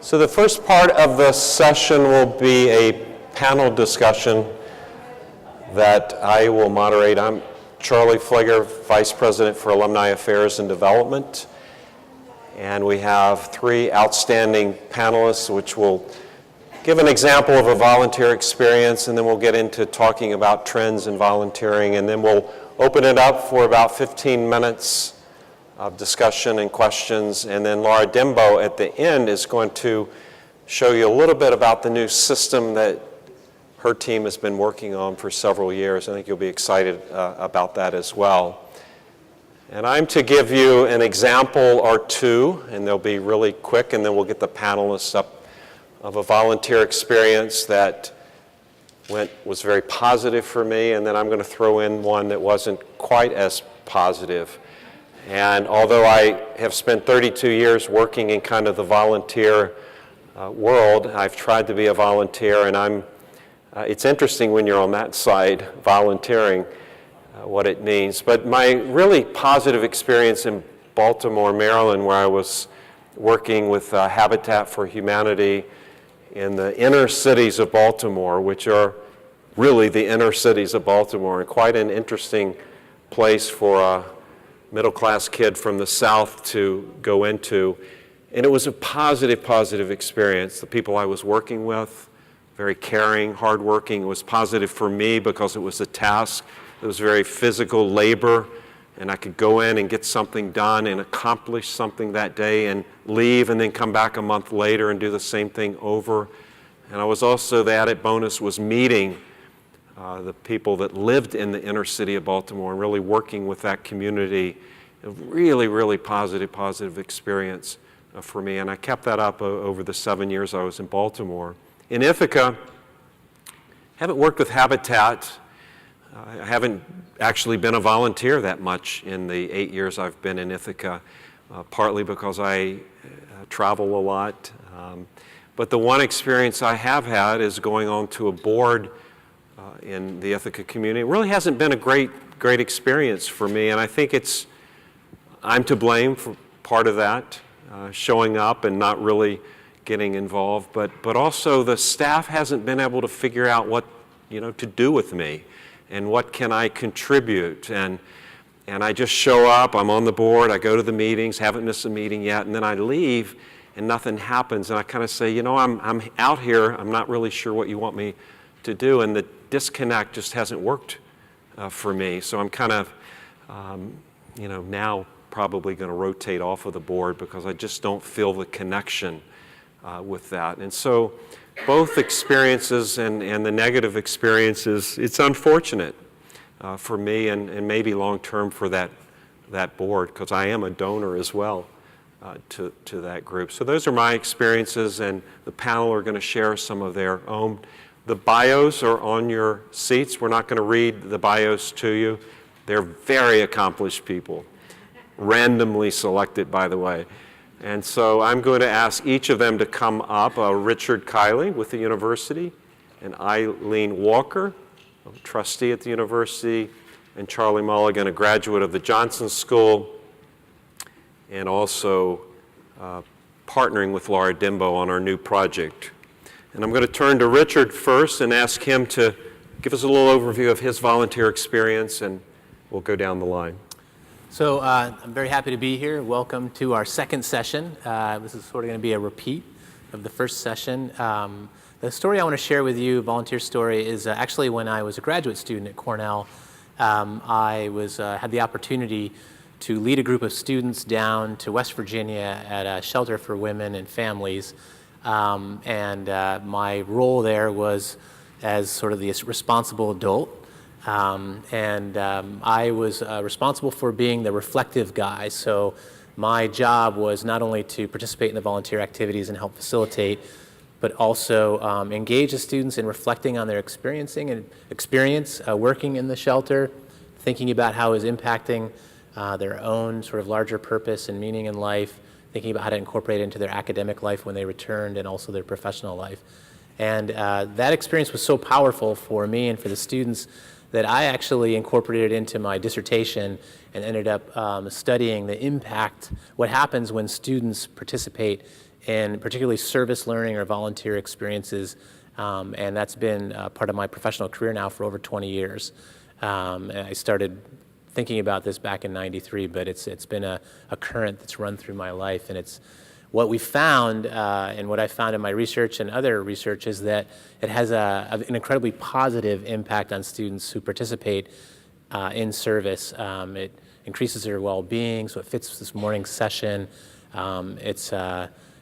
So the first part of the session will be a panel discussion that I will moderate. I'm Charlie Flegger, Vice President for Alumni Affairs and Development. And we have three outstanding panelists which will give an example of a volunteer experience, and then we'll get into talking about trends in volunteering, and then we'll open it up for about 15 minutes of discussion and questions, and then Laura Dimbo at the end is going to show you a little bit about the new system that her team has been working on for several years. I think you'll be excited about that as well. And I'm to give you an example or two, and they'll be really quick, and then we'll get the panelists up, of a volunteer experience that was very positive for me, and then I'm going to throw in one that wasn't quite as positive. And although I have spent 32 years working in kind of the volunteer world, I've tried to be a volunteer, and it's interesting when you're on that side, volunteering, what it means. But my really positive experience in Baltimore, Maryland, where I was working with Habitat for Humanity in the inner cities of Baltimore, which are really the inner cities of Baltimore, and quite an interesting place for a middle-class kid from the South to go into. And it was a positive experience. The people I was working with, very caring, hardworking. It was positive for me because it was a task. It was very physical labor, and I could go in and get something done and accomplish something that day and leave and then come back a month later and do the same thing over. And I was also, the added bonus was meeting the people that lived in the inner city of Baltimore and really working with that community. A really positive experience for me. And I kept that up over the 7 years I was in Baltimore. In Ithaca, haven't worked with Habitat. I haven't actually been a volunteer that much in the 8 years I've been in Ithaca, partly because I travel a lot. But the one experience I have had is going on to a board in the Ithaca community. It really hasn't been a great experience for me, and I think I'm to blame for part of that, showing up and not really getting involved, but also the staff hasn't been able to figure out what to do with me and what can I contribute. And I just show up, I'm on the board, I go to the meetings, haven't missed a meeting yet, and then I leave and nothing happens, and I kind of say, I'm out here, I'm not really sure what you want me to do, and the disconnect just hasn't worked for me. So I'm kind of, now probably going to rotate off of the board because I just don't feel the connection with that. And so both experiences and the negative experiences, it's unfortunate for me and maybe long-term for that board, because I am a donor as well to that group. So those are my experiences, and the panel are going to share some of their own. The bios are on your seats. We're not going to read the bios to you. They're very accomplished people, randomly selected, by the way. And so I'm going to ask each of them to come up. Richard Kiley with the university, and Eileen Walker, a trustee at the university, and Charlie Mulligan, a graduate of the Johnson School, and also partnering with Laura Dimbo on our new project. And I'm going to turn to Richard first and ask him to give us a little overview of his volunteer experience, and we'll go down the line. So I'm very happy to be here. Welcome to our second session. This is sort of going to be a repeat of the first session. The story I want to share with you, volunteer story, is actually when I was a graduate student at Cornell. I had the opportunity to lead a group of students down to West Virginia at a shelter for women and families. My role there was as sort of the responsible adult. I was responsible for being the reflective guy. So my job was not only to participate in the volunteer activities and help facilitate, but also engage the students in reflecting on their experience working in the shelter, thinking about how it was impacting their own sort of larger purpose and meaning in life, thinking about how to incorporate it into their academic life when they returned and also their professional life. And that experience was so powerful for me and for the students that I actually incorporated it into my dissertation and ended up studying the impact, what happens when students participate in particularly service learning or volunteer experiences, and that's been part of my professional career now for over 20 years. And I started thinking about this back in '93, but it's been a current that's run through my life, and it's what we found, and what I found in my research and other research, is that it has an incredibly positive impact on students who participate in service. It increases their well-being, so it fits this morning's session. It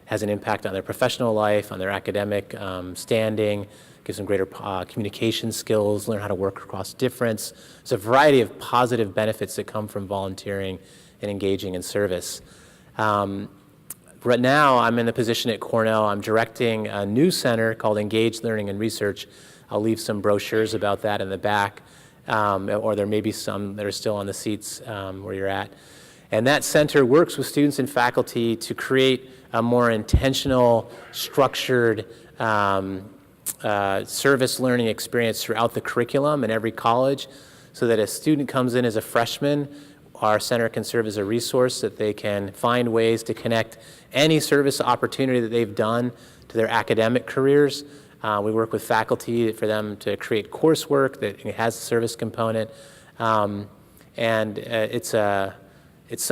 has an impact on their professional life, on their academic standing, gives them greater communication skills, learn how to work across difference. There's a variety of positive benefits that come from volunteering and engaging in service. Right now, I'm in a position at Cornell. I'm directing a new center called Engaged Learning and Research. I'll leave some brochures about that in the back, or there may be some that are still on the seats where you're at. And that center works with students and faculty to create a more intentional, structured service learning experience throughout the curriculum in every college, so that a student comes in as a freshman, our center can serve as a resource that they can find ways to connect any service opportunity that they've done to their academic careers. We work with faculty for them to create coursework that has a service component.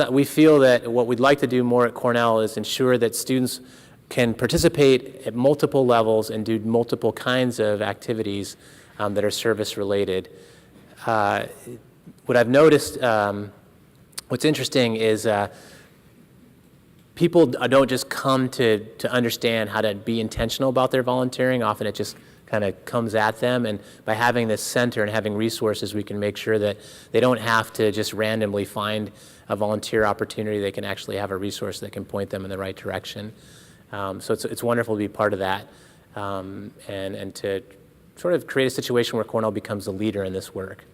We feel that what we'd like to do more at Cornell is ensure that students can participate at multiple levels and do multiple kinds of activities that are service related. What I've noticed, what's interesting is people don't just come to understand how to be intentional about their volunteering. Often it just kind of comes at them, and by having this center and having resources, we can make sure that they don't have to just randomly find a volunteer opportunity. They can actually have a resource that can point them in the right direction. So it's wonderful to be part of that, and to sort of create a situation where Cornell becomes a leader in this work.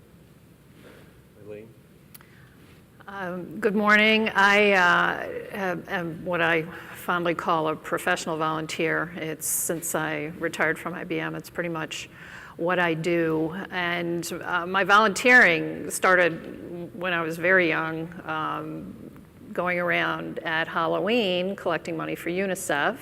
Good morning. I am what I fondly call a professional volunteer. It's since I retired from IBM, it's pretty much what I do. And my volunteering started when I was very young, going around at Halloween collecting money for UNICEF.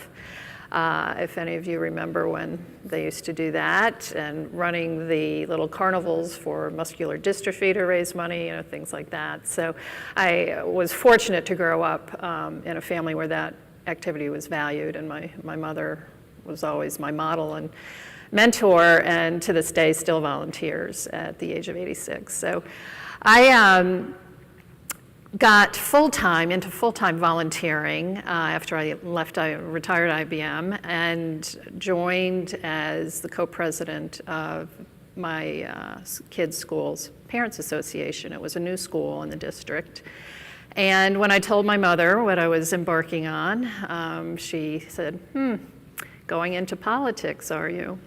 If any of you remember when they used to do that, and running the little carnivals for muscular dystrophy to raise money, things like that. So I was fortunate to grow up in a family where that activity was valued, and my mother was always my model and mentor, and to this day still volunteers at the age of 86. So I got into full-time volunteering after I retired IBM, and joined as the co-president of my kids' school's Parents Association. It was a new school in the district. And when I told my mother what I was embarking on, she said, going into politics, are you?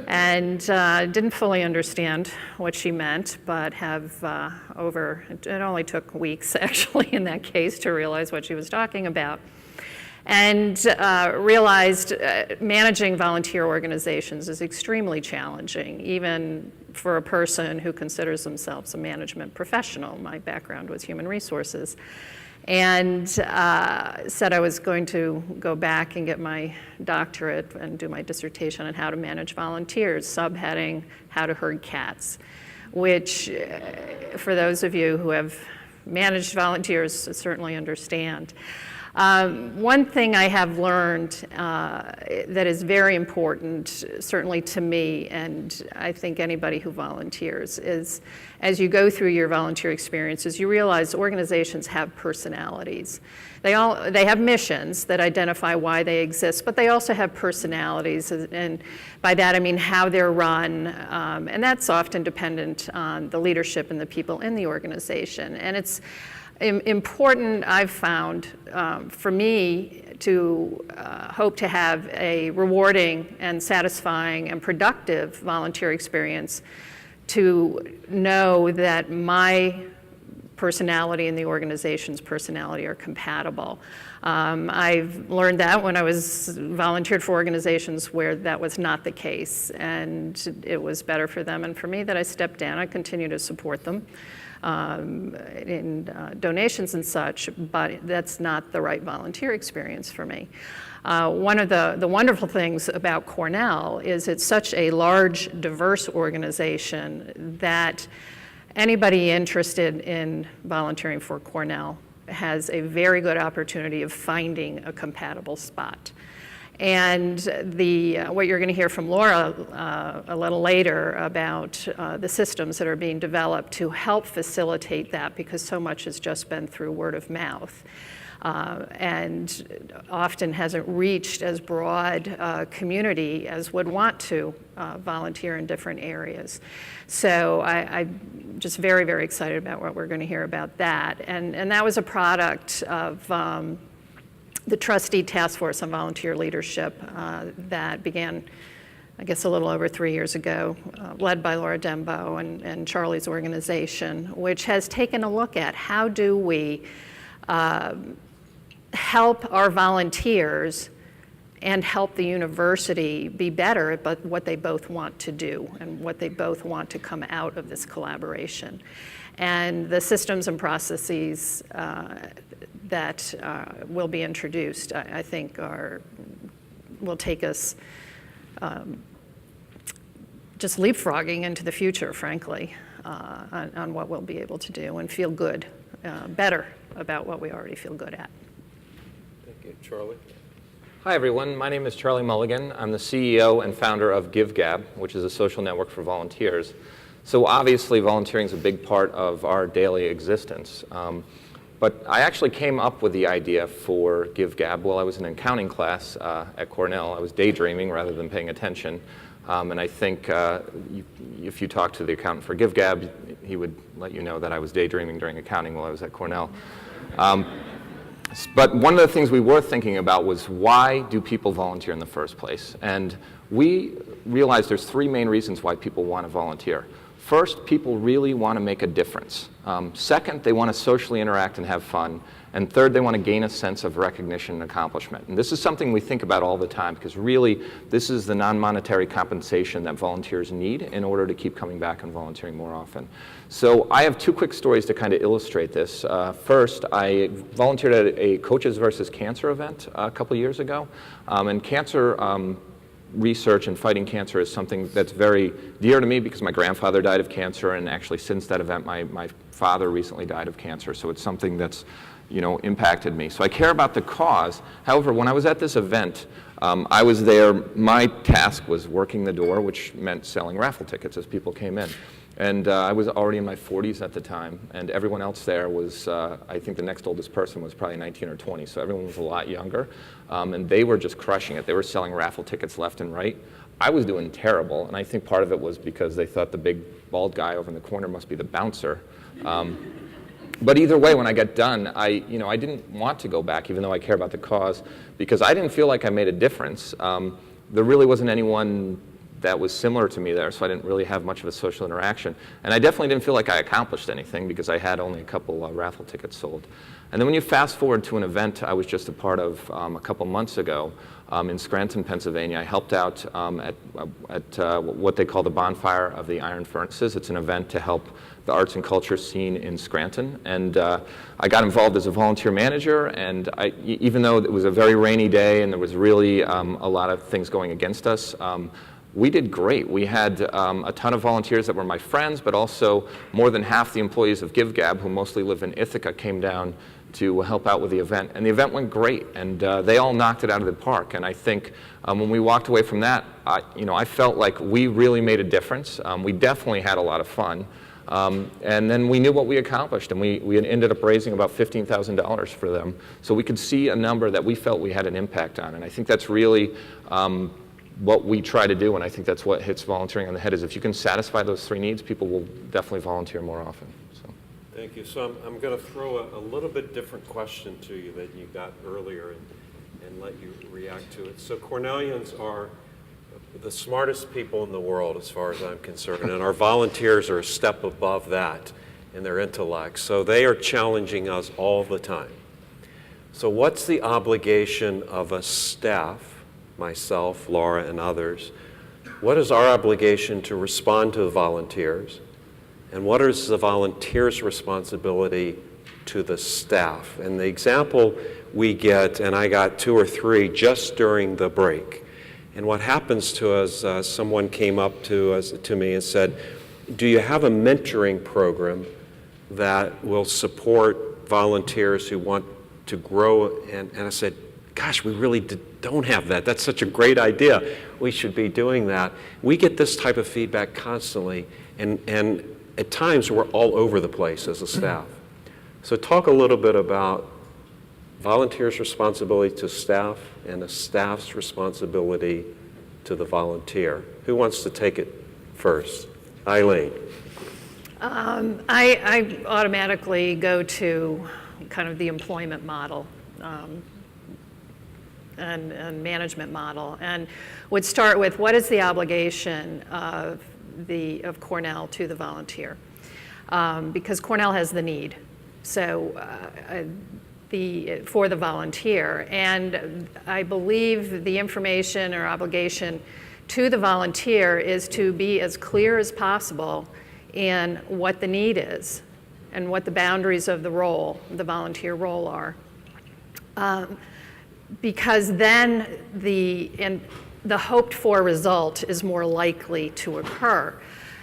And didn't fully understand what she meant, but it only took weeks actually in that case to realize what she was talking about. And realized managing volunteer organizations is extremely challenging, even for a person who considers themselves a management professional. My background was human resources. And said I was going to go back and get my doctorate and do my dissertation on how to manage volunteers, subheading How to Herd Cats, which for those of you who have managed volunteers certainly understand. One thing I have learned that is very important, certainly to me, and I think anybody who volunteers, is as you go through your volunteer experiences, you realize organizations have personalities. They have missions that identify why they exist, but they also have personalities, and by that I mean how they're run, and that's often dependent on the leadership and the people in the organization. And it's important, I've found, for me to hope to have a rewarding and satisfying and productive volunteer experience, to know that my personality and the organization's personality are compatible. I've learned that when I was volunteered for organizations where that was not the case, and it was better for them and for me that I stepped down. I continue to support them in donations and such, but that's not the right volunteer experience for me. One of the wonderful things about Cornell is it's such a large, diverse organization that anybody interested in volunteering for Cornell has a very good opportunity of finding a compatible spot. And what you're going to hear from Laura a little later about the systems that are being developed to help facilitate that, because so much has just been through word of mouth. And often hasn't reached as broad a community as would want to volunteer in different areas. So I'm just very, very excited about what we're going to hear about that. And that was a product of the trustee task force on volunteer leadership that began, I guess, a little over 3 years ago, led by Laura Dembo and Charlie's organization, which has taken a look at how do we help our volunteers and help the university be better at what they both want to do and what they both want to come out of this collaboration. And the systems and processes that will be introduced, I think, will take us just leapfrogging into the future, frankly, on what we'll be able to do and feel good, better about what we already feel good at. Thank you. Charlie? Hi, everyone. My name is Charlie Mulligan. I'm the CEO and founder of GiveGab, which is a social network for volunteers. So obviously, volunteering is a big part of our daily existence. But I actually came up with the idea for GiveGab while I was in an accounting class at Cornell. I was daydreaming rather than paying attention. And I think if you talk to the accountant for GiveGab, he would let you know that I was daydreaming during accounting while I was at Cornell. But one of the things we were thinking about was, why do people volunteer in the first place? And we realized there's three main reasons why people want to volunteer. First, people really want to make a difference. Second, they want to socially interact and have fun. And third, they want to gain a sense of recognition and accomplishment. And this is something we think about all the time, because really, this is the non-monetary compensation that volunteers need in order to keep coming back and volunteering more often. So I have two quick stories to kind of illustrate this. First, I volunteered at a Coaches versus Cancer event a couple years ago. And cancer research and fighting cancer is something that's very dear to me, because my grandfather died of cancer, and actually since that event my father recently died of cancer, so it's something that's impacted me. So I care about the cause. However, when I was at this event, I was there, my task was working the door, which meant selling raffle tickets as people came in. And I was already in my 40s at the time, and everyone else there was, I think the next oldest person was probably 19 or 20, so everyone was a lot younger, and they were just crushing it. They were selling raffle tickets left and right. I was doing terrible, and I think part of it was because they thought the big bald guy over in the corner must be the bouncer. But either way, when I got done, I didn't want to go back, even though I care about the cause, because I didn't feel like I made a difference. There really wasn't anyone that was similar to me there, so I didn't really have much of a social interaction. And I definitely didn't feel like I accomplished anything, because I had only a couple raffle tickets sold. And then when you fast forward to an event I was just a part of a couple months ago in Scranton, Pennsylvania, I helped out at what they call the Bonfire of the Iron Furnaces. It's an event to help the arts and culture scene in Scranton. And I got involved as a volunteer manager, and even though it was a very rainy day and there was really a lot of things going against us, we did great. We had a ton of volunteers that were my friends, but also more than half the employees of GiveGab, who mostly live in Ithaca, came down to help out with the event. And the event went great, and they all knocked it out of the park. And I think when we walked away from that, I felt like we really made a difference. We definitely had a lot of fun. And then we knew what we accomplished, and we had ended up raising about $15,000 for them. So we could see a number that we felt we had an impact on. And I think that's really what we try to do, and I think that's what hits volunteering on the head, is if you can satisfy those three needs, people will definitely volunteer more often. So. Thank you. So I'm going to throw a little bit different question to you that you got earlier and let you react to it. So Cornellians are the smartest people in the world as far as I'm concerned, and our volunteers are a step above that. in their intellect. So they are challenging us all the time. So what's the obligation of a staff, myself, Laura, and others? What is our obligation to respond to the volunteers? And what is the volunteers' responsibility to the staff? And the example we get, and I got 2 or 3 just during the break. And what happens to us, someone came up to me and said, do you have a mentoring program that will support volunteers who want to grow? And I said, gosh, we really don't have that. That's such a great idea. We should be doing that. We get this type of feedback constantly, and at times we're all over the place as a staff. So talk a little bit about volunteers' responsibility to staff and a staff's responsibility to the volunteer. Who wants to take it first? Eileen. I automatically go to kind of the employment model and management model, and would start with what is the obligation of Cornell to the volunteer, because Cornell has the need. So for the volunteer, and I believe the information or obligation to the volunteer is to be as clear as possible in what the need is and what the boundaries of the role, the volunteer role are. Because then the hoped for result is more likely to occur.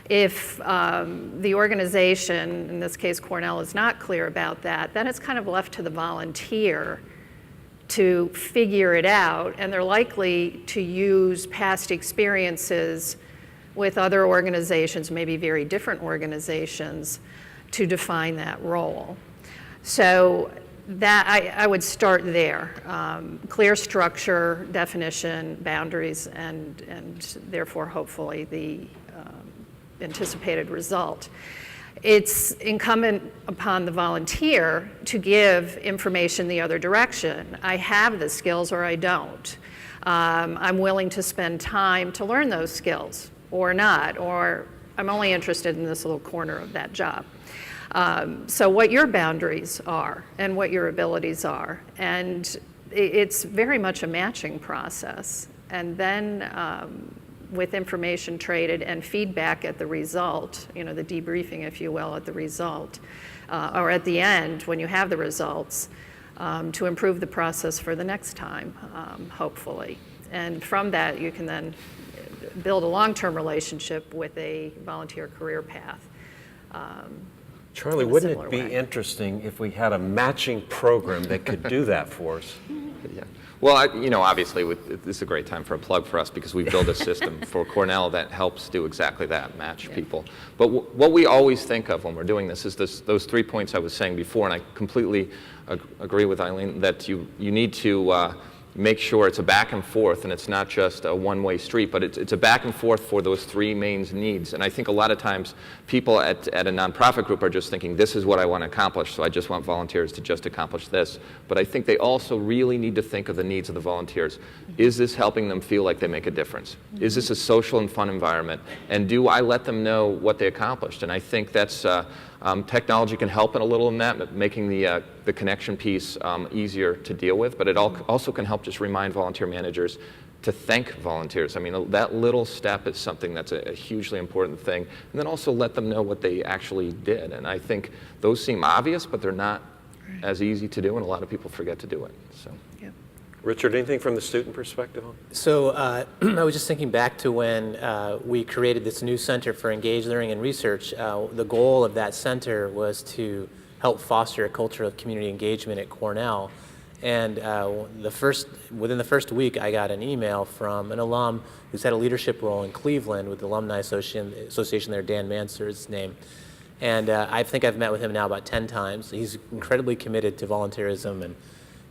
If the organization, in this case Cornell, is not clear about that, then it's kind of left to the volunteer to figure it out, and they're likely to use past experiences with other organizations, maybe very different organizations, to define that role. So that I would start there. Clear structure, definition, boundaries, and therefore hopefully the anticipated result. It's incumbent upon the volunteer to give information the other direction. I have the skills or I don't. I'm willing to spend time to learn those skills or not, or I'm only interested in this little corner of that job. So what your boundaries are and what your abilities are. And it's very much a matching process. And then with information traded and feedback at the result, the debriefing, if you will, at the result, or at the end when you have the results, to improve the process for the next time, hopefully. And from that, you can then build a long-term relationship with a volunteer career path. Charlie, wouldn't it be interesting if we had a matching program that could do that for us? Yeah. Well, obviously, this is a great time for a plug for us because we built a system for Cornell that helps do exactly that, match people. But what we always think of when we're doing this is those 3 points I was saying before, and I completely agree with Eileen that you need to make sure it's a back and forth and it's not just a one-way street, but it's a back and forth for those 3 main needs. And I think a lot of times people at a nonprofit group are just thinking, this is what I want to accomplish, so I just want volunteers to just accomplish this. But I think they also really need to think of the needs of the volunteers. Is this helping them feel like they make a difference? Is this a social and fun environment? And do I let them know what they accomplished? And I think that's technology can help in a little in that, making the connection piece easier to deal with, but it also can help just remind volunteer managers to thank volunteers. I mean, that little step is something that's a hugely important thing, and then also let them know what they actually did. And I think those seem obvious, but they're not as easy to do, and a lot of people forget to do it. So. Yeah. Richard, anything from the student perspective? So I was just thinking back to when we created this new Center for Engaged Learning and Research. The goal of that center was to help foster a culture of community engagement at Cornell. And within the first week, I got an email from an alum who's had a leadership role in Cleveland with the Alumni Association there, Dan Manser is his name. And I think I've met with him now about 10 times. He's incredibly committed to volunteerism, and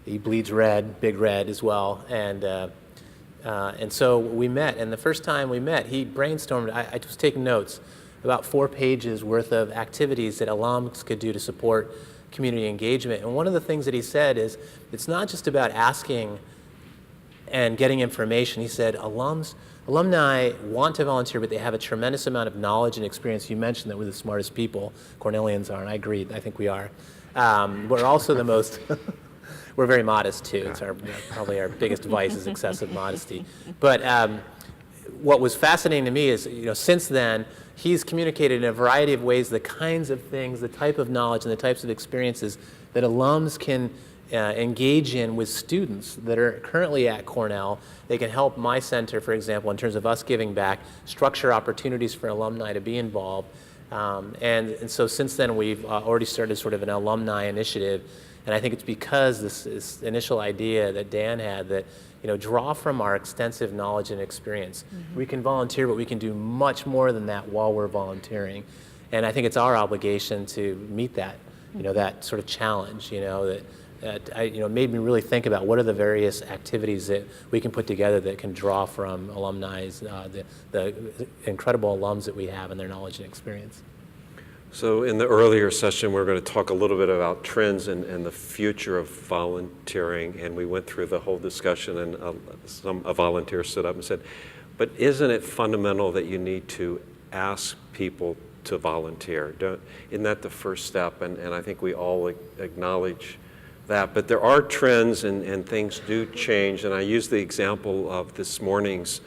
he bleeds red, big red as well. And so we met, and the first time we met, he brainstormed, I was taking notes, about 4 pages worth of activities that alums could do to support community engagement. And one of the things that he said is, it's not just about asking and getting information. He said, alumni want to volunteer, but they have a tremendous amount of knowledge and experience. You mentioned that we're the smartest people. Cornellians are, and I agree. I think we are. We're also the most, we're very modest too. It's probably our biggest vice is excessive modesty. But what was fascinating to me is, since then, he's communicated in a variety of ways the kinds of things, the type of knowledge and the types of experiences that alums can engage in with students that are currently at Cornell. They can help my center, for example, in terms of us giving back, structure opportunities for alumni to be involved. And so since then, we've already started sort of an alumni initiative. And I think it's because this initial idea that Dan had that, draw from our extensive knowledge and experience. Mm-hmm. We can volunteer, but we can do much more than that while we're volunteering. And I think it's our obligation to meet that, that sort of challenge, that made me really think about what are the various activities that we can put together that can draw from alumni, the incredible alums that we have and their knowledge and experience. So in the earlier session, we're going to talk a little bit about trends and the future of volunteering, and we went through the whole discussion, and a volunteer stood up and said, but isn't it fundamental that you need to ask people to volunteer? Isn't that the first step? And I think we all acknowledge that. But there are trends and things do change, and I use the example of this morning's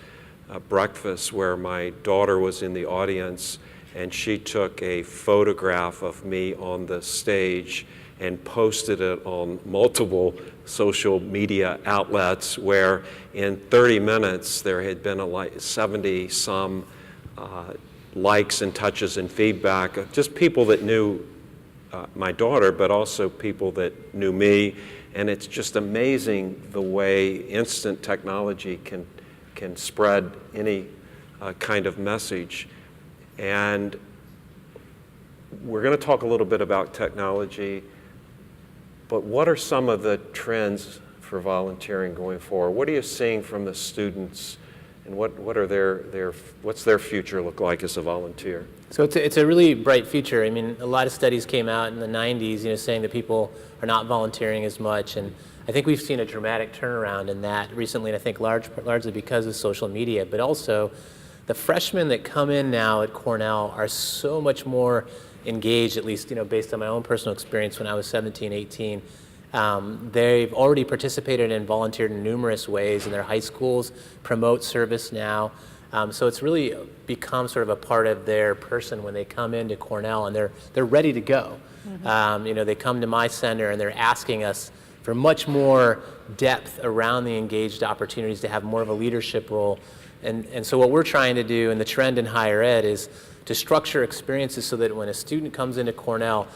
breakfast where my daughter was in the audience, and she took a photograph of me on the stage and posted it on multiple social media outlets where in 30 minutes there had been 70-some likes and touches and feedback of just people that knew my daughter, but also people that knew me. And it's just amazing the way instant technology can spread any kind of message. And we're going to talk a little bit about technology, but what are some of the trends for volunteering going forward? What are you seeing from the students, and what are what's their future look like as a volunteer? So it's a really bright future. I mean, a lot of studies came out in the 90s, saying that people are not volunteering as much, and I think we've seen a dramatic turnaround in that recently, and I think largely because of social media, but also the freshmen that come in now at Cornell are so much more engaged, at least based on my own personal experience when I was 17, 18. They've already participated and volunteered in numerous ways in their high schools, promote service now. So it's really become sort of a part of their person when they come into Cornell, and they're ready to go. Mm-hmm. They come to my center and they're asking us for much more depth around the engaged opportunities to have more of a leadership role. And so what we're trying to do, and the trend in higher ed, is to structure experiences so that when a student comes into Cornell,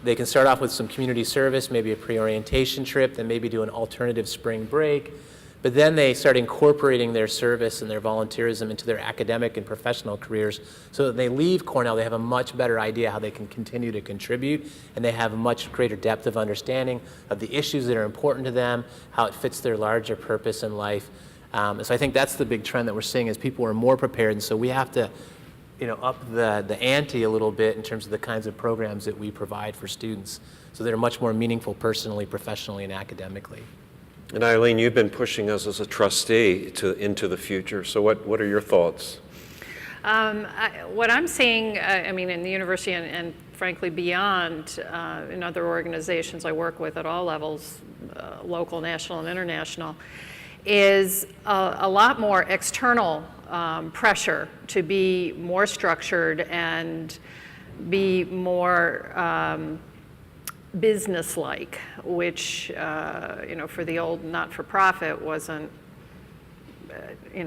they can start off with some community service, maybe a pre-orientation trip, then maybe do an alternative spring break. But then they start incorporating their service and their volunteerism into their academic and professional careers, so that they leave Cornell, they have a much better idea how they can continue to contribute, and they have a much greater depth of understanding of the issues that are important to them, how it fits their larger purpose in life. So I think that's the big trend that we're seeing, is people are more prepared, and so we have to up the ante a little bit in terms of the kinds of programs that we provide for students, so they're much more meaningful personally, professionally, and academically. And Eileen, you've been pushing us as a trustee into the future, so what are your thoughts? What I'm seeing, in the university and frankly beyond, in other organizations I work with at all levels, local, national, and international, is a lot more external pressure to be more structured and be more business-like, which for the old not-for-profit wasn't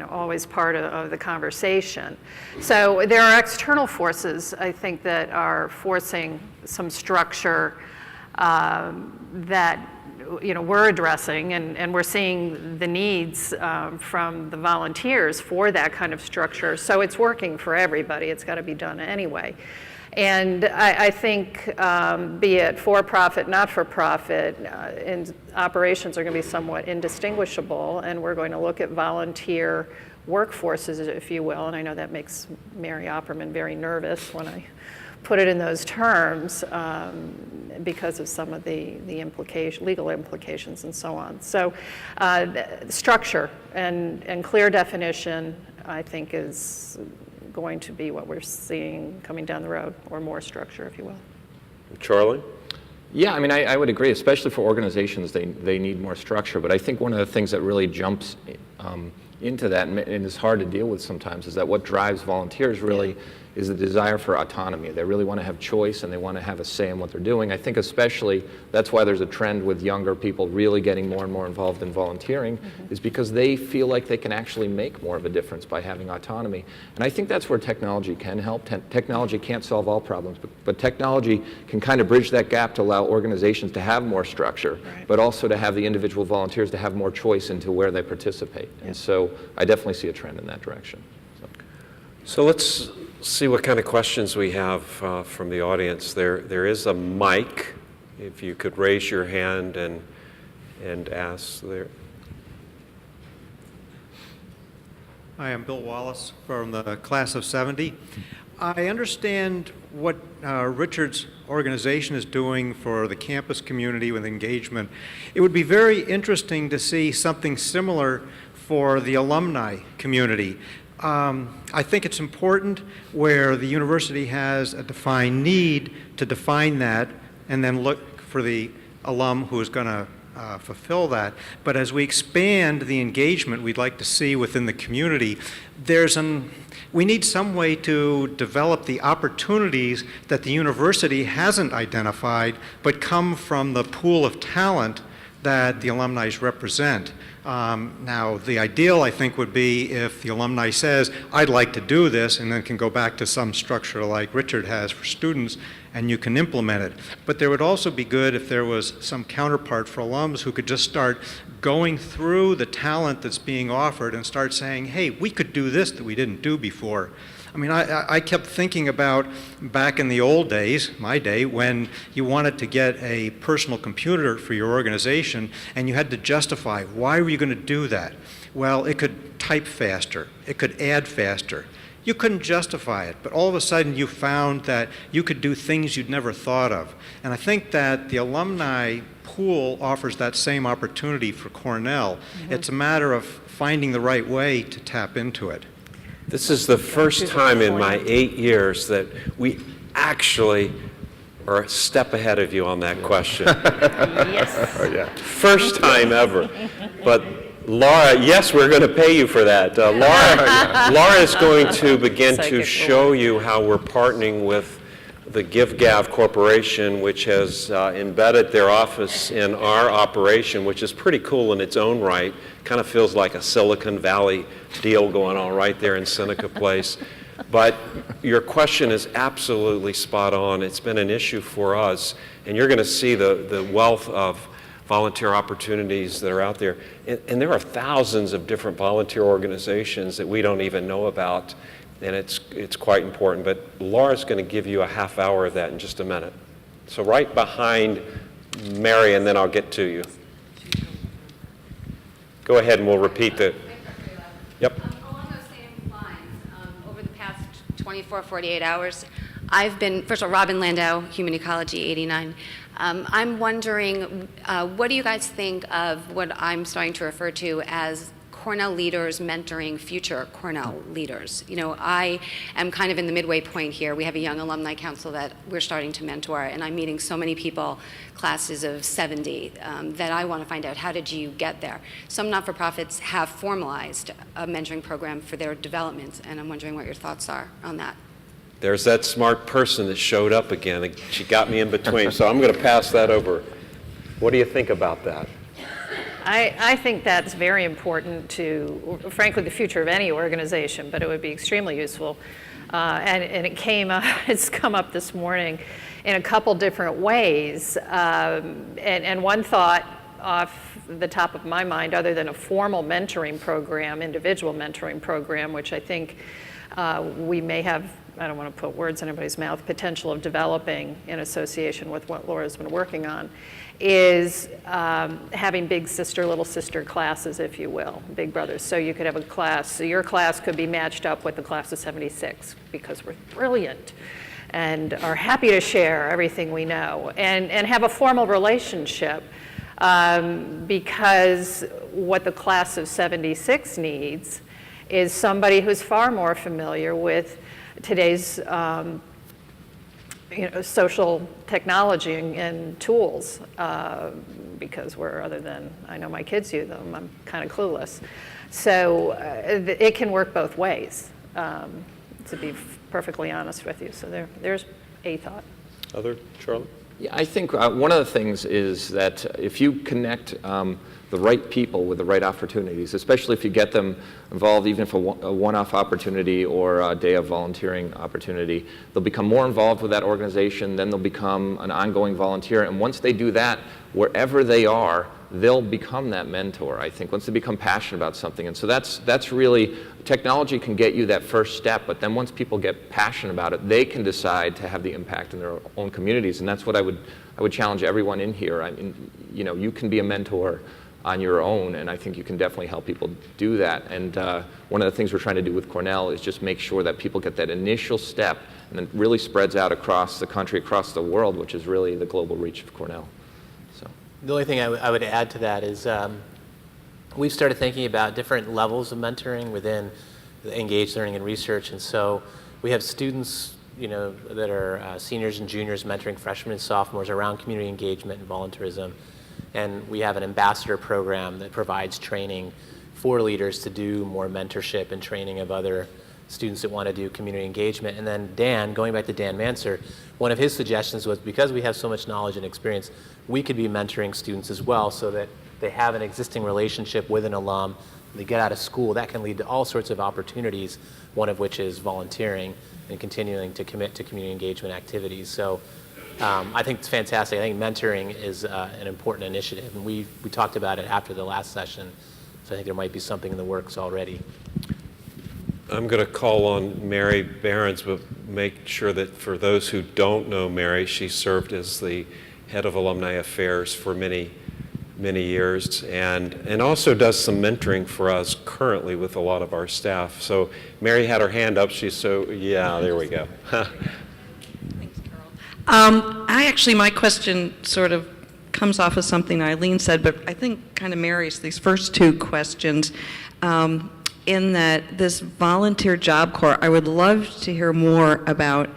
always part of the conversation. So there are external forces, I think, that are forcing some structure that we're addressing, and we're seeing the needs from the volunteers for that kind of structure. So it's working for everybody. It's got to be done anyway. And I think, be it for-profit, not-for-profit, and operations are going to be somewhat indistinguishable, and we're going to look at volunteer workforces, if you will, and I know that makes Mary Opperman very nervous when I put it in those terms because of some of the legal implications and so on. So structure and clear definition, I think, is going to be what we're seeing coming down the road, or more structure, if you will. Charlie? Yeah, I mean, I would agree, especially for organizations, they need more structure. But I think one of the things that really jumps into that, and is hard to deal with sometimes, is that what drives volunteers really is the desire for autonomy. They really want to have choice, and they want to have a say in what they're doing. I think especially that's why there's a trend with younger people really getting more and more involved in volunteering, is because they feel like they can actually make more of a difference by having autonomy. And I think that's where technology can help. Technology can't solve all problems, but technology can kind of bridge that gap to allow organizations to have more structure, but also to have the individual volunteers to have more choice into where they participate. And so I definitely see a trend in that direction. So let's see what kind of questions we have from the audience. There is a mic. If you could raise your hand and ask there. Hi, I'm Bill Wallace from the class of 70. I understand what Richard's organization is doing for the campus community with engagement. It would be very interesting to see something similar for the alumni community. I think it's important where the university has a defined need to define that and then look for the alum who is going to fulfill that. But as we expand the engagement we'd like to see within the community, we need some way to develop the opportunities that the university hasn't identified but come from the pool of talent that the alumni represent. Now, the ideal, I think, would be if the alumni says, I'd like to do this, and then can go back to some structure like Richard has for students, and you can implement it. But there would also be good if there was some counterpart for alums who could just start going through the talent that's being offered and start saying, hey, we could do this that we didn't do before. I mean, I kept thinking about back in the old days, my day, when you wanted to get a personal computer for your organization and you had to justify, why were you going to do that? Well, it could type faster. It could add faster. You couldn't justify it, but all of a sudden you found that you could do things you'd never thought of. And I think that the alumni pool offers that same opportunity for Cornell. It's a matter of finding the right way to tap into it. This is the first time in my 8 years that we actually are a step ahead of you on that question. Yes. First time ever. But Laura, yes, we're going to pay you for that. Laura is going to begin to show you how we're partnering with the GiveGav Corporation, which has embedded their office in our operation, which is pretty cool in its own right. Kind of feels like a Silicon Valley deal going on right there in Seneca Place. But your question is absolutely spot on. It's been an issue for us, and you're going to see the wealth of volunteer opportunities that are out there. And there are thousands of different volunteer organizations that we don't even know about, and it's quite important. But Laura's going to give you a half hour of that in just a minute. So right behind Mary, and then I'll get to you. Go ahead, and we'll repeat the. Yep. Along those same lines, over the past 24, 48 hours, I've been, first of all, Robin Landau, Human Ecology, 89. I'm wondering, what do you guys think of what I'm starting to refer to as Cornell leaders mentoring future Cornell leaders? You know, I am kind of in the midway point here. We have a young alumni council that we're starting to mentor, and I'm meeting so many people, classes of 70, that I want to find out, how did you get there? Some not-for-profits have formalized a mentoring program for their development, and I'm wondering what your thoughts are on that. There's that smart person that showed up again. She got me in between, so I'm going to pass that over. What do you think about that? I think that's very important to, frankly, the future of any organization, but it would be extremely useful. And it's come up this morning in a couple different ways. And one thought off the top of my mind, other than a formal mentoring program, individual mentoring program, which I think we may have don't want to put words in anybody's mouth, potential of developing in association with what Laura's been working on, is having big sister, little sister classes, if you will, big brothers. So you could have a class, so your class could be matched up with the class of 76 because we're brilliant and are happy to share everything we know and have a formal relationship, because what the class of 76 needs is somebody who's far more familiar with today's social technology and tools, because other than I know my kids use them, I'm kind of clueless. So it can work both ways, to be perfectly honest with you. So there's a thought. Other, Charlie? Yeah, I think one of the things is that if you connect the right people with the right opportunities, especially if you get them involved even if a one-off opportunity or a day of volunteering opportunity, they'll become more involved with that organization, then they'll become an ongoing volunteer, and once they do that, wherever they are, they'll become that mentor, I think, once they become passionate about something. And so that's really, technology can get you that first step, but then once people get passionate about it, they can decide to have the impact in their own communities. And that's what I would challenge everyone in here. I mean, you can be a mentor on your own, and I think you can definitely help people do that. And one of the things we're trying to do with Cornell is just make sure that people get that initial step, and it really spreads out across the country, across the world, which is really the global reach of Cornell. The only thing I would add to that is we've started thinking about different levels of mentoring within the engaged learning and research. And so we have students, that are seniors and juniors mentoring freshmen and sophomores around community engagement and volunteerism. And we have an ambassador program that provides training for leaders to do more mentorship and training of other students that want to do community engagement. And then Dan, going back to Dan Manser, one of his suggestions was, because we have so much knowledge and experience, we could be mentoring students as well, so that they have an existing relationship with an alum, they get out of school. That can lead to all sorts of opportunities, one of which is volunteering and continuing to commit to community engagement activities. So I think it's fantastic. I think mentoring is an important initiative, and we talked about it after the last session, so I think there might be something in the works already. I'm going to call on Mary Behrens, but make sure that for those who don't know Mary, she served as the head of alumni affairs for many, many years, and also does some mentoring for us currently with a lot of our staff. So Mary had her hand up. Yeah, there we go. Thanks, Carol. My question sort of comes off of something Eileen said, but I think kind of marries these first two questions. In that this volunteer Job Corps, I would love to hear more about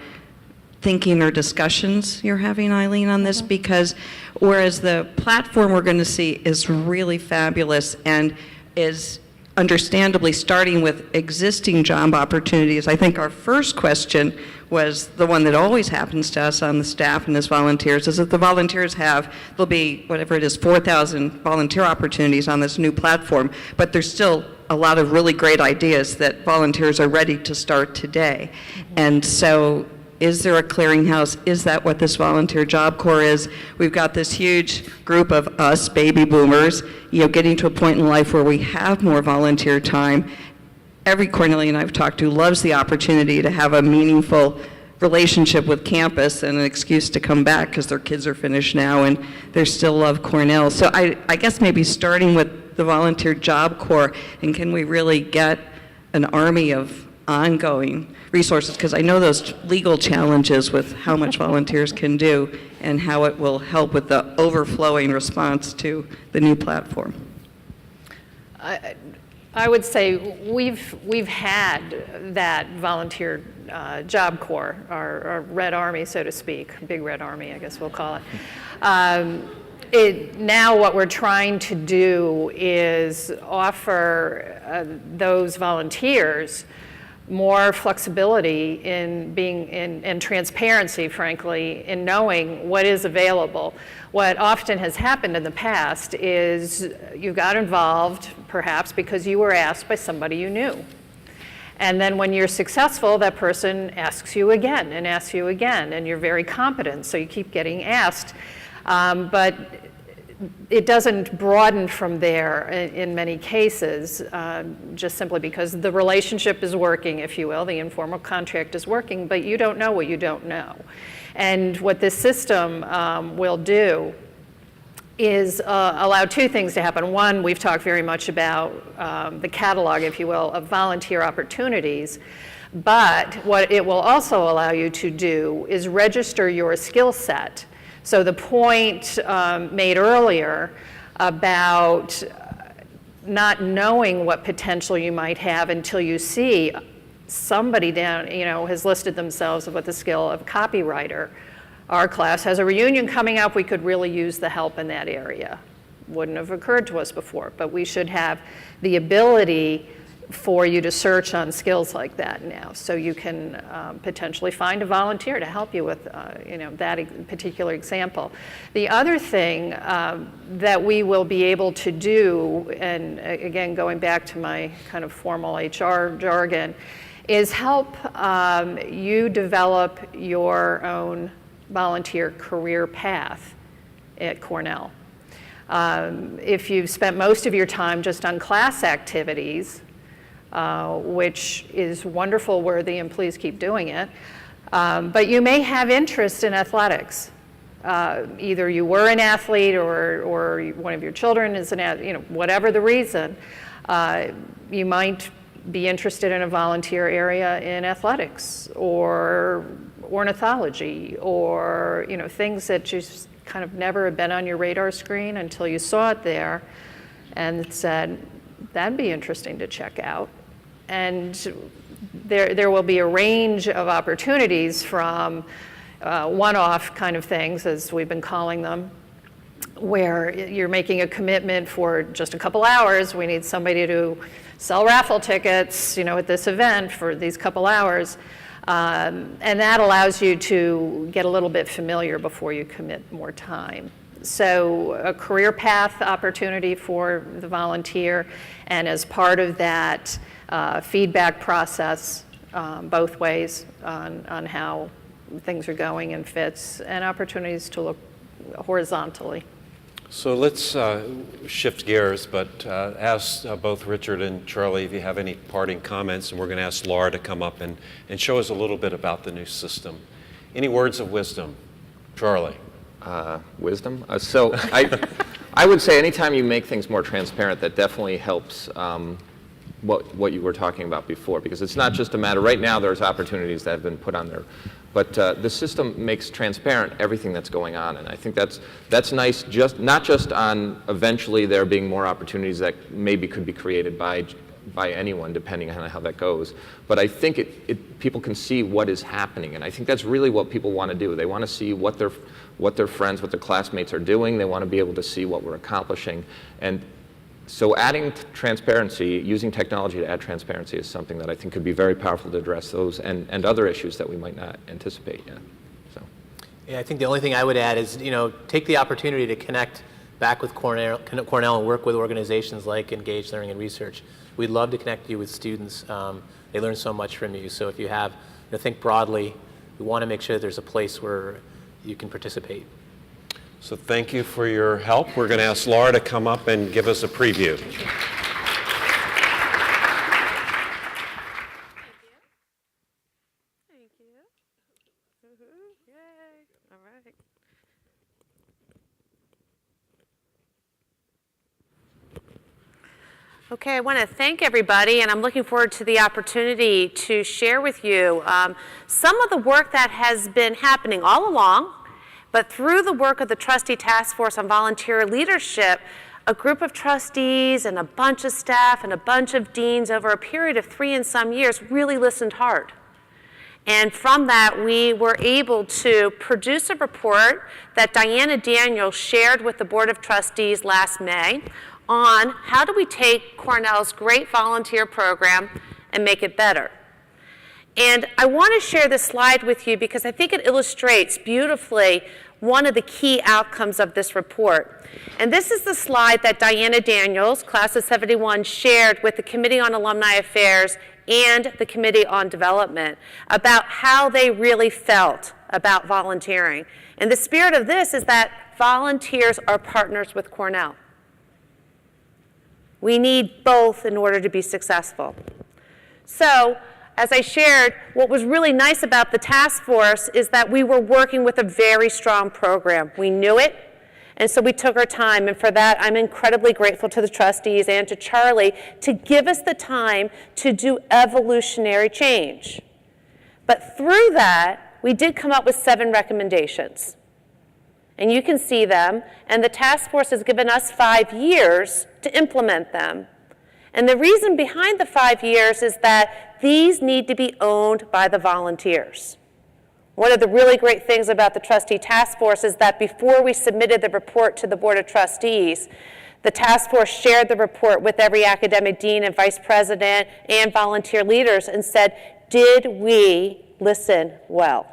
thinking or discussions you're having, Eileen, on this, because whereas the platform we're going to see is really fabulous and is understandably starting with existing job opportunities, I think our first question was the one that always happens to us on the staff and as volunteers, is that the volunteers there'll be, whatever it is, 4,000 volunteer opportunities on this new platform, but there's still a lot of really great ideas that volunteers are ready to start today. And so is there a clearinghouse? Is that what this volunteer Job Corps is? We've got this huge group of us, baby boomers, getting to a point in life where we have more volunteer time. Every Cornellian I've talked to loves the opportunity to have a meaningful relationship with campus and an excuse to come back because their kids are finished now and they still love Cornell. So I guess maybe starting with the volunteer Job Corps, and can we really get an army of ongoing resources? Because I know those legal challenges with how much volunteers can do and how it will help with the overflowing response to the new platform. I would say we've had that volunteer Job Corps, our Red Army, so to speak, Big Red Army, I guess we'll call it. Now what we're trying to do is offer those volunteers more flexibility in being and transparency, frankly, in knowing what is available. What often has happened in the past is you got involved perhaps because you were asked by somebody you knew. And then when you're successful, that person asks you again and asks you again, and you're very competent, so you keep getting asked. But it doesn't broaden from there in many cases, just simply because the relationship is working, if you will, the informal contract is working, but you don't know what you don't know. And what this system will do is allow two things to happen. One, we've talked very much about the catalog, if you will, of volunteer opportunities. But what it will also allow you to do is register your skill set. So the point made earlier about not knowing what potential you might have until you see somebody down, has listed themselves with the skill of copywriter. Our class has a reunion coming up. We could really use the help in that area. Wouldn't have occurred to us before, but we should have the ability for you to search on skills like that now, so you can potentially find a volunteer to help you with that particular example. The other thing that we will be able to do, and again going back to my kind of formal HR jargon, is help you develop your own volunteer career path at Cornell. If you've spent most of your time just on class activities, which is wonderful, worthy, and please keep doing it. But you may have interest in athletics. Either you were an athlete or one of your children is an athlete, whatever the reason, you might be interested in a volunteer area in athletics or ornithology or things that just kind of never have been on your radar screen until you saw it there and said, that'd be interesting to check out. And there will be a range of opportunities from one-off kind of things, as we've been calling them, where you're making a commitment for just a couple hours. We need somebody to sell raffle tickets, at this event for these couple hours. And that allows you to get a little bit familiar before you commit more time. So a career path opportunity for the volunteer, and as part of that, feedback process both ways on how things are going and fits, and opportunities to look horizontally. So let's shift gears, but ask both Richard and Charlie if you have any parting comments, and we're going to ask Laura to come up and show us a little bit about the new system. Any words of wisdom? Charlie? Wisdom? So I would say anytime you make things more transparent, that definitely helps what you were talking about before, because it's not just a matter, right now there's opportunities that have been put on there, but the system makes transparent everything that's going on, and I think that's nice, not just on eventually there being more opportunities that maybe could be created by anyone, depending on how that goes, but I think people can see what is happening, and I think that's really what people want to do. They want to see what their friends, what their classmates are doing. They want to be able to see what we're accomplishing, and so adding transparency, using technology to add transparency, is something that I think could be very powerful to address those and other issues that we might not anticipate yet. So. Yeah, I think the only thing I would add is, take the opportunity to connect back with Cornell and work with organizations like Engage Learning and Research. We'd love to connect you with students. They learn so much from you. So if you have, think broadly, we want to make sure that there's a place where you can participate. So thank you for your help. We're going to ask Laura to come up and give us a preview. Thank you. Yay. All right. Okay, I want to thank everybody, and I'm looking forward to the opportunity to share with you some of the work that has been happening all along. But through the work of the Trustee Task Force on Volunteer Leadership, a group of trustees and a bunch of staff and a bunch of deans over a period of 3 and some years really listened hard. And from that, we were able to produce a report that Diana Daniels shared with the Board of Trustees last May on how do we take Cornell's great volunteer program and make it better. And I want to share this slide with you because I think it illustrates beautifully one of the key outcomes of this report. And this is the slide that Diana Daniels, class of 71, shared with the Committee on Alumni Affairs and the Committee on Development about how they really felt about volunteering. And the spirit of this is that volunteers are partners with Cornell. We need both in order to be successful. So, as I shared, what was really nice about the task force is that we were working with a very strong program. We knew it, and so we took our time, and for that, I'm incredibly grateful to the trustees and to Charlie to give us the time to do evolutionary change. But through that, we did come up with 7 recommendations. And you can see them, and the task force has given us 5 years to implement them. And the reason behind the 5 years is that these need to be owned by the volunteers. One of the really great things about the trustee task force is that before we submitted the report to the Board of Trustees, the task force shared the report with every academic dean and vice president and volunteer leaders and said, did we listen well?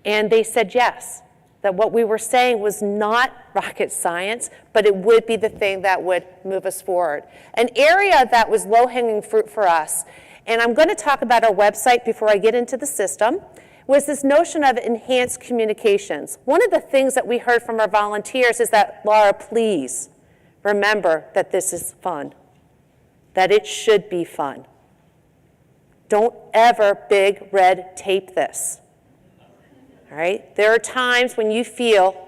And they said yes, that what we were saying was not rocket science, but it would be the thing that would move us forward. An area that was low-hanging fruit for us, and I'm going to talk about our website before I get into the system, was this notion of enhanced communications. One of the things that we heard from our volunteers is that, Laura, please remember that this is fun, that it should be fun. Don't ever big red tape this. All right? There are times when you feel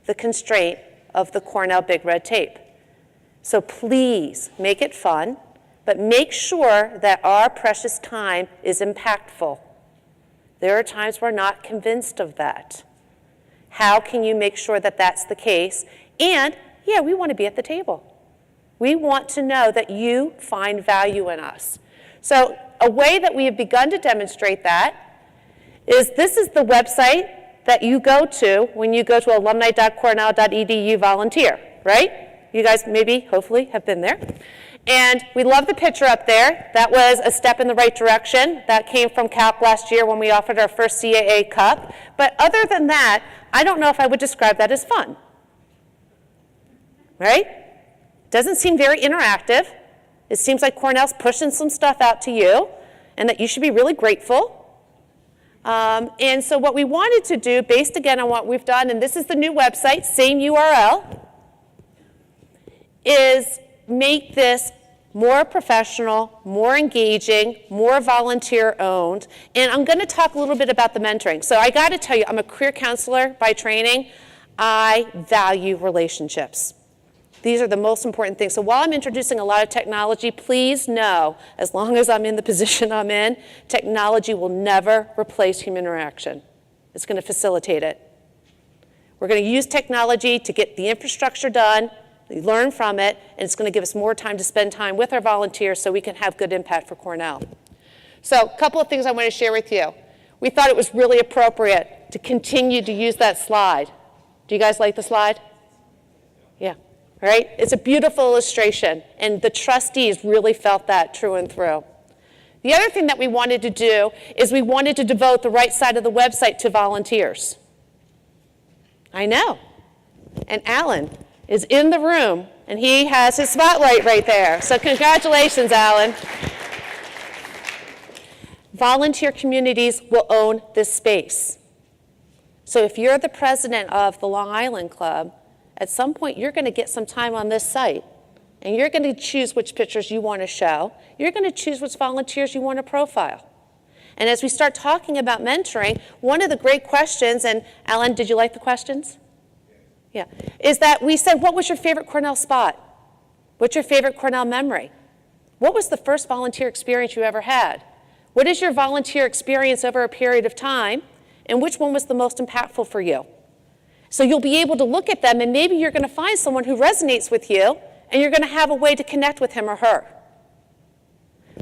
the constraint of the Cornell big red tape. So please make it fun, but make sure that our precious time is impactful. There are times we're not convinced of that. How can you make sure that that's the case? And, yeah, we want to be at the table. We want to know that you find value in us. So a way that we have begun to demonstrate that is this is the website that you go to when you go to alumni.cornell.edu volunteer, right? You guys maybe, hopefully, have been there. And we love the picture up there. That was a step in the right direction. That came from CALC last year when we offered our first CAA Cup. But other than that, I don't know if I would describe that as fun. Right? Doesn't seem very interactive. It seems like Cornell's pushing some stuff out to you and that you should be really grateful. And so what we wanted to do, based again on what we've done, and this is the new website, same URL, is make this more professional, more engaging, more volunteer-owned. And I'm going to talk a little bit about the mentoring. So I got to tell you, I'm a career counselor by training. I value relationships. These are the most important things. So while I'm introducing a lot of technology, please know, as long as I'm in the position I'm in, technology will never replace human interaction. It's going to facilitate it. We're going to use technology to get the infrastructure done, learn from it, and it's going to give us more time to spend time with our volunteers so we can have good impact for Cornell. So a couple of things I want to share with you. We thought it was really appropriate to continue to use that slide. Do you guys like the slide? Yeah. Right? It's a beautiful illustration, and the trustees really felt that true and through. The other thing that we wanted to do is we wanted to devote the right side of the website to volunteers. I know. And Alan is in the room, and he has his spotlight right there. So congratulations, Alan. Volunteer communities will own this space. So if you're the president of the Long Island Club, at some point you're going to get some time on this site, and you're going to choose which pictures you want to show. You're going to choose which volunteers you want to profile. And as we start talking about mentoring, one of the great questions, and Alan, did you like the questions? Yeah, is that we said, what was your favorite Cornell spot? What's your favorite Cornell memory? What was the first volunteer experience you ever had? What is your volunteer experience over a period of time? And which one was the most impactful for you? So you'll be able to look at them, and maybe you're going to find someone who resonates with you, and you're going to have a way to connect with him or her.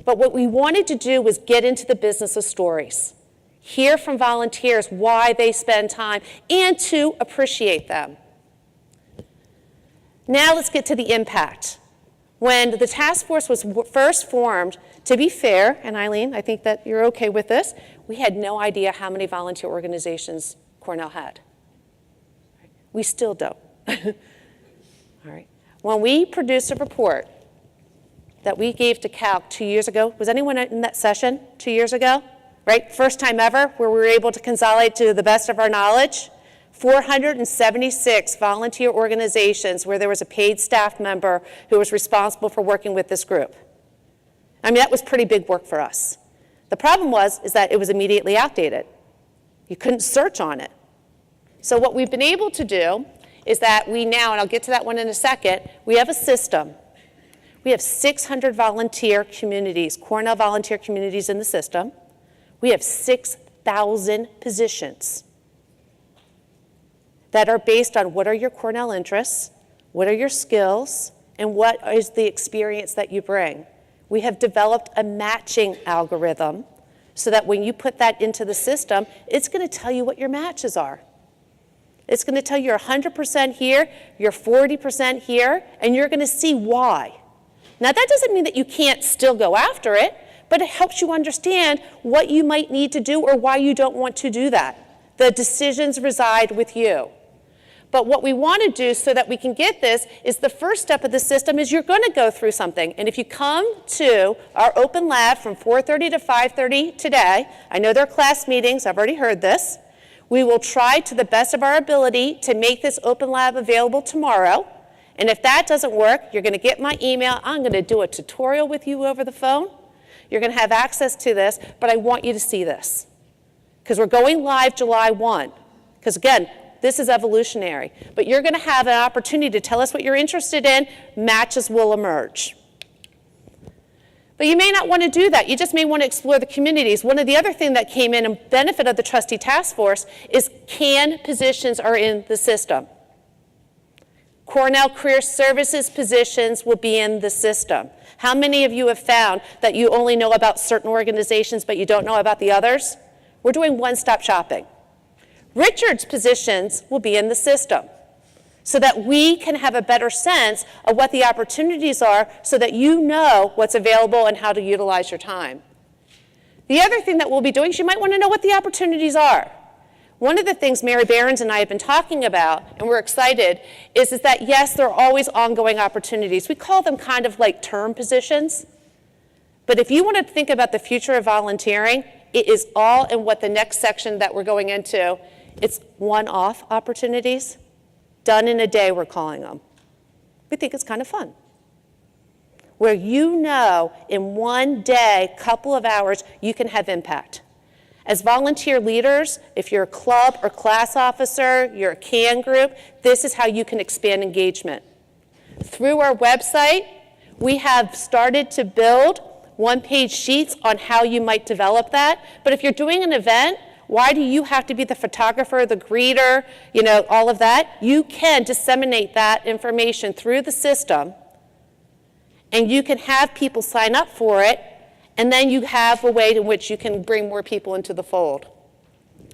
But what we wanted to do was get into the business of stories, hear from volunteers why they spend time, and to appreciate them. Now let's get to the impact. When the task force was first formed, to be fair, and Eileen, I think that you're okay with this, we had no idea how many volunteer organizations Cornell had. We still don't. All right. When we produced a report that we gave to CALC 2 years ago, was anyone in that session 2 years ago? Right? First time ever where we were able to consolidate to the best of our knowledge. 476 volunteer organizations where there was a paid staff member who was responsible for working with this group. I mean, that was pretty big work for us. The problem is that it was immediately outdated. You couldn't search on it. So what we've been able to do is that we now, and I'll get to that one in a second, we have a system. We have 600 volunteer communities, Cornell volunteer communities in the system. We have 6,000 positions that are based on what are your Cornell interests, what are your skills, and what is the experience that you bring. We have developed a matching algorithm so that when you put that into the system, it's going to tell you what your matches are. It's going to tell you you're 100% here, you're 40% here, and you're going to see why. Now, that doesn't mean that you can't still go after it, but it helps you understand what you might need to do or why you don't want to do that. The decisions reside with you. But what we want to do so that we can get this is the first step of the system is you're going to go through something. And if you come to our open lab from 4:30 to 5:30 today, I know there are class meetings, I've already heard this. We will try to the best of our ability to make this open lab available tomorrow. And if that doesn't work, you're going to get my email. I'm going to do a tutorial with you over the phone. You're going to have access to this, but I want you to see this. Because we're going live July 1. Because again, this is evolutionary. But you're going to have an opportunity to tell us what you're interested in. Matches will emerge. But you may not want to do that. You just may want to explore the communities. One of the other things that came in and benefit of the trustee task force is can positions are in the system. Cornell Career Services positions will be in the system. How many of you have found that you only know about certain organizations but you don't know about the others? We're doing one-stop shopping. Richard's positions will be in the system so that we can have a better sense of what the opportunities are so that you know what's available and how to utilize your time. The other thing that we'll be doing is you might want to know what the opportunities are. One of the things Mary Behrens and I have been talking about, and we're excited, is that yes, there are always ongoing opportunities. We call them kind of like term positions. But if you want to think about the future of volunteering, it is all in what the next section that we're going into. It's one-off opportunities. Done in a day, we're calling them. We think it's kind of fun. Where you know in one day, couple of hours, you can have impact. As volunteer leaders, if you're a club or class officer, you're a CAN group, this is how you can expand engagement. Through our website, we have started to build one-page sheets on how you might develop that. But if you're doing an event, why do you have to be the photographer, the greeter, all of that? You can disseminate that information through the system, and you can have people sign up for it, and then you have a way in which you can bring more people into the fold.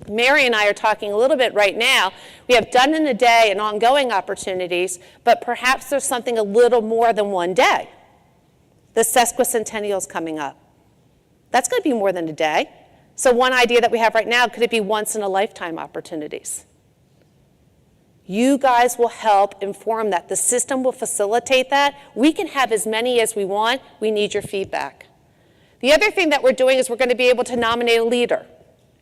Mary and I are talking a little bit right now. We have done in a day and ongoing opportunities, but perhaps there's something a little more than one day. The sesquicentennial is coming up. That's going to be more than a day. So one idea that we have right now, could it be once-in-a-lifetime opportunities? You guys will help inform that. The system will facilitate that. We can have as many as we want. We need your feedback. The other thing that we're doing is we're going to be able to nominate a leader.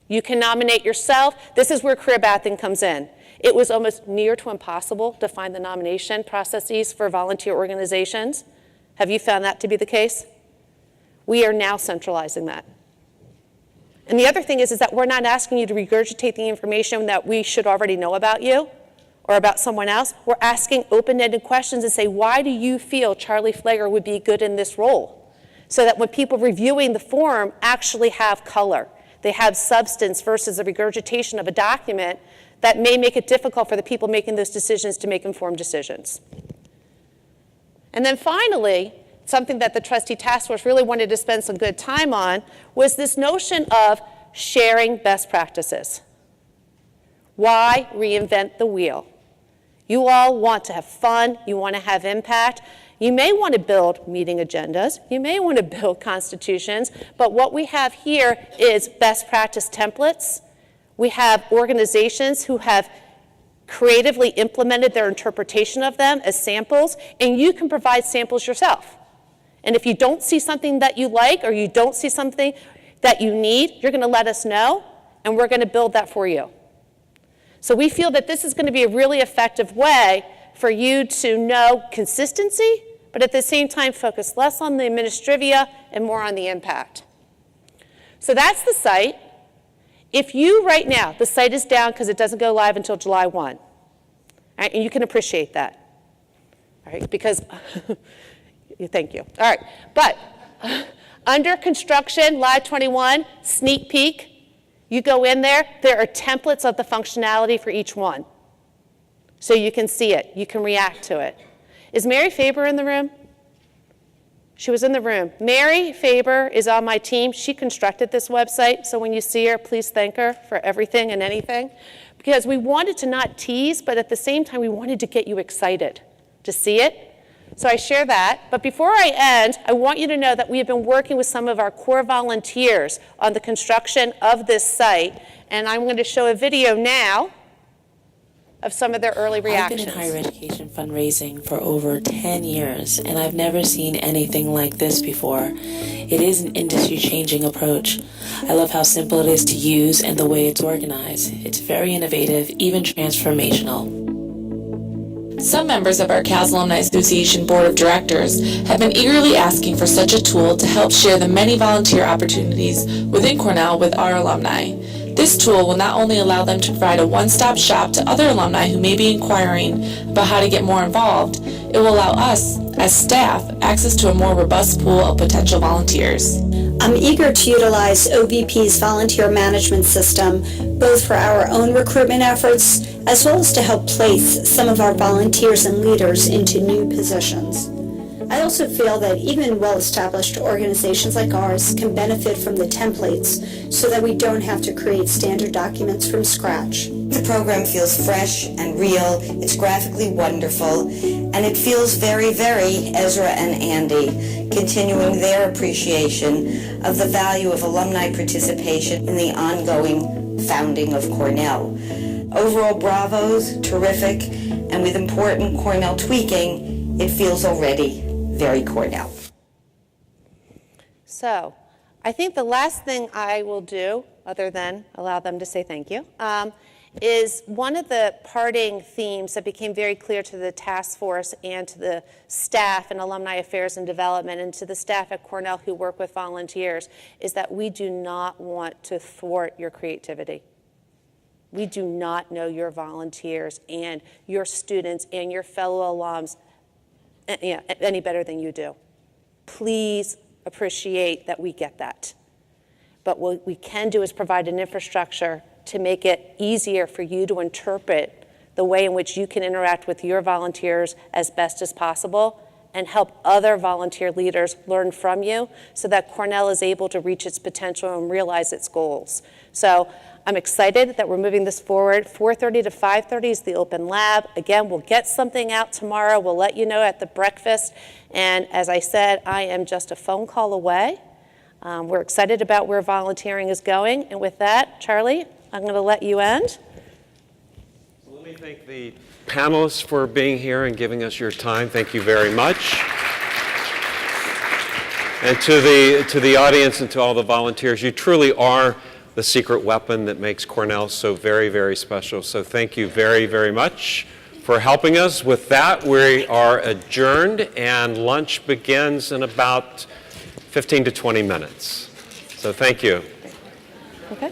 You can nominate yourself. This is where career pathing comes in. It was almost near to impossible to find the nomination processes for volunteer organizations. Have you found that to be the case? We are now centralizing that. And the other thing is that we're not asking you to regurgitate the information that we should already know about you or about someone else. We're asking open-ended questions and say, why do you feel Charlie Flager would be good in this role? So that when people reviewing the form actually have color, they have substance versus a regurgitation of a document that may make it difficult for the people making those decisions to make informed decisions. And then finally, something that the trustee task force really wanted to spend some good time on was this notion of sharing best practices. Why reinvent the wheel? You all want to have fun, you want to have impact. You may want to build meeting agendas, you may want to build constitutions, but what we have here is best practice templates. We have organizations who have creatively implemented their interpretation of them as samples, and you can provide samples yourself. And if you don't see something that you like or you don't see something that you need, you're going to let us know, and we're going to build that for you. So we feel that this is going to be a really effective way for you to know consistency, but at the same time focus less on the administrivia and more on the impact. So that's the site. If you right now, the site is down because it doesn't go live until July 1, right? And you can appreciate that, all right? Because, thank you. All right, but under construction, Live 21, sneak peek, you go in there, there are templates of the functionality for each one. So you can see it, you can react to it. Is Mary Faber in the room? She was in the room. Mary Faber is on my team. She constructed this website, so when you see her, please thank her for everything and anything. Because we wanted to not tease, but at the same time, we wanted to get you excited to see it. So I share that. But before I end, I want you to know that we have been working with some of our core volunteers on the construction of this site. And I'm going to show a video now of some of their early reactions. I've been in higher education fundraising for over 10 years, and I've never seen anything like this before. It is an industry-changing approach. I love how simple it is to use and the way it's organized. It's very innovative, even transformational. Some members of our CALC Alumni Association Board of Directors have been eagerly asking for such a tool to help share the many volunteer opportunities within Cornell with our alumni. This tool will not only allow them to provide a one-stop shop to other alumni who may be inquiring about how to get more involved, it will allow us, as staff, access to a more robust pool of potential volunteers. I'm eager to utilize OVP's volunteer management system, both for our own recruitment efforts, as well as to help place some of our volunteers and leaders into new positions. I also feel that even well-established organizations like ours can benefit from the templates so that we don't have to create standard documents from scratch. The program feels fresh and real, it's graphically wonderful, and it feels very, very Ezra and Andy, continuing their appreciation of the value of alumni participation in the ongoing founding of Cornell. Overall, bravos, terrific, and with important Cornell tweaking, it feels already very Cornell. So I think the last thing I will do, other than allow them to say thank you, is one of the parting themes that became very clear to the task force and to the staff in Alumni Affairs and Development and to the staff at Cornell who work with volunteers is that we do not want to thwart your creativity. We do not know your volunteers and your students and your fellow alums any better than you do. Please appreciate that we get that. But what we can do is provide an infrastructure to make it easier for you to interpret the way in which you can interact with your volunteers as best as possible and help other volunteer leaders learn from you so that Cornell is able to reach its potential and realize its goals. So I'm excited that we're moving this forward. 4:30 to 5:30 is the open lab. Again, we'll get something out tomorrow. We'll let you know at the breakfast. And as I said, I am just a phone call away. We're excited about where volunteering is going. And with that, Charlie, I'm going to let you end. So let me thank the panelists for being here and giving us your time. Thank you very much. And to the audience and to all the volunteers, you truly are the secret weapon that makes Cornell so very, very special. So thank you very, very much for helping us. With that, we are adjourned, and lunch begins in about 15 to 20 minutes. So thank you. Okay.